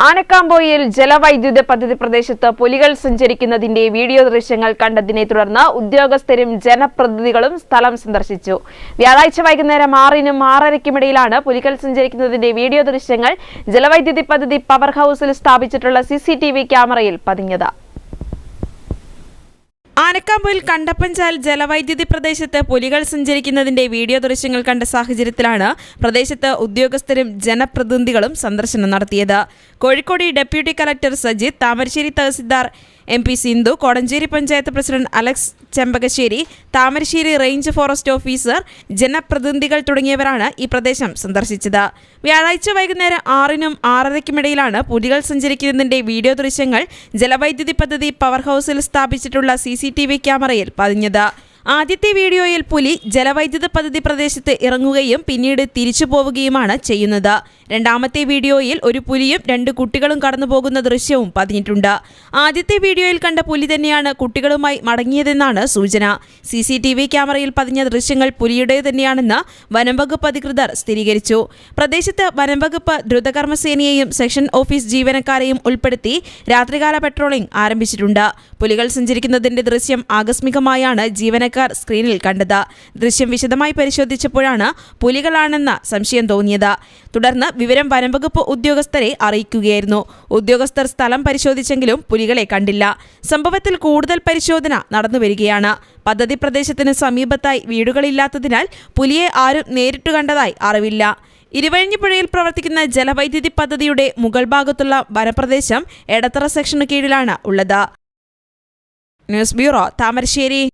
ആനക്കാംപൊയിൽ ജലവൈദ്യുത പദ്ധതി പ്രദേശത്ത് പുലികൾ സഞ്ചരിക്കുന്നതിന്റെ വീഡിയോ ദൃശ്യങ്ങൾ കണ്ടതിനെ തുടർന്ന് ഉദ്യോഗസ്ഥരും ജനപ്രതിനിധികളും സ്ഥലം സന്ദർശിച്ചു. വ്യാഴാഴ്ച വൈകുന്നേരം 6-നും 6:30-ക്കുമിടയിലാണ് പുലികൾ സഞ്ചരിക്കുന്നതിന്റെ വീഡിയോ ദൃശ്യങ്ങൾ ജലവൈദ്യുതി പദ്ധതി പവർ ഹൌസിൽ സ്ഥാപിച്ചിട്ടുള്ള CCTV ക്യാമറയിൽ പതിഞ്ഞത്. ആനക്കാംപൊയിൽ കണ്ടപ്പഞ്ചാൽ ജലവൈദ്യുതി പ്രദേശത്ത് പുലികൾ സഞ്ചരിക്കുന്നതിന്റെ വീഡിയോ ദൃശ്യങ്ങൾ കണ്ട സാഹചര്യത്തിലാണ് പ്രദേശത്ത് ഉദ്യോഗസ്ഥരും ജനപ്രതിനിധികളും സന്ദർശനം നടത്തിയത്. Kozhikode deputy collector Sajith, Thamarassery tahsildar MP Sindhu, Kodanchery panchayat president Alex Chembakassery, Thamarassery range forest officer, ജനപ്രതിനിധികൾ തുടങ്ങിയവരാണ് ഈ പ്രദേശം സന്ദർശിച്ചത്. വ്യാഴാഴ്ച വൈകുന്നേരം 6-നും 6:30-ക്കുമിടയിലാണ് പുലികൾ സഞ്ചരിക്കുന്നതിന്റെ വീഡിയോ ദൃശ്യങ്ങൾ ജലവൈദ്യുതി പദ്ധതി പവർ ഹൌസിൽ സ്ഥാപിച്ചിട്ടുള്ള CCTV ക്യാമറയിൽ പതിഞ്ഞത്. ആദ്യത്തെ വീഡിയോയിൽ പുലി ജലവൈദ്യുത പദ്ധതി പ്രദേശത്ത് ഇറങ്ങുകയും പിന്നീട് തിരിച്ചു പോവുകയുമാണ് ചെയ്യുന്നത്. രണ്ടാമത്തെ വീഡിയോയിൽ ഒരു പുലിയും 2 കുട്ടികളും കടന്നുപോകുന്ന ദൃശ്യവും പതിഞ്ഞിട്ടുണ്ട്. ആദ്യത്തെ വീഡിയോയിൽ കണ്ട പുലി തന്നെയാണ് കുട്ടികളുമായി മടങ്ങിയതെന്നാണ് സൂചന. CCTV ക്യാമറയിൽ പതിഞ്ഞ ദൃശ്യങ്ങൾ പുലിയുടെ തന്നെയാണെന്ന് വനംവകുപ്പ് അധികൃതർ സ്ഥിരീകരിച്ചു. പ്രദേശത്ത് വനംവകുപ്പ് ദ്രുതകർമ്മസേനയെയും സെക്ഷൻ ഓഫീസ് ജീവനക്കാരെയും ഉൾപ്പെടുത്തി രാത്രികാല പെട്രോളിംഗ് ആരംഭിച്ചിട്ടുണ്ട്. പുലികൾ സഞ്ചരിക്കുന്നതിന്റെ ദൃശ്യം ആകസ്മികമായാണ് ജീവനക്കാർ സ്ക്രീനിൽ കണ്ടത്. ദൃശ്യം വിശദമായി പരിശോധിച്ചപ്പോഴാണ് പുലികളാണെന്ന സംശയം തോന്നിയത്. തുടർന്ന് വിവരം വനംവകുപ്പ് ഉദ്യോഗസ്ഥരെ അറിയിക്കുകയായിരുന്നു. ഉദ്യോഗസ്ഥർ സ്ഥലം പരിശോധിച്ചെങ്കിലും പുലികളെ കണ്ടില്ല. സംഭവത്തിൽ കൂടുതൽ പരിശോധന നടന്നുവരികയാണ്. പദ്ധതി പ്രദേശത്തിന് സമീപത്തായി വീടുകളില്ലാത്തതിനാൽ പുലിയെ ആരും നേരിട്ട് കണ്ടതായി അറിവില്ല. ഇരുവഴിഞ്ഞിപ്പുഴയിൽ പ്രവർത്തിക്കുന്ന ജലവൈദ്യുതി പദ്ധതിയുടെ മുകൾ ഭാഗത്തുള്ള വനപ്രദേശം എടത്തറ സെക്ഷന് കീഴിലാണ് ഉള്ളത്. News bureau, Thamarassery.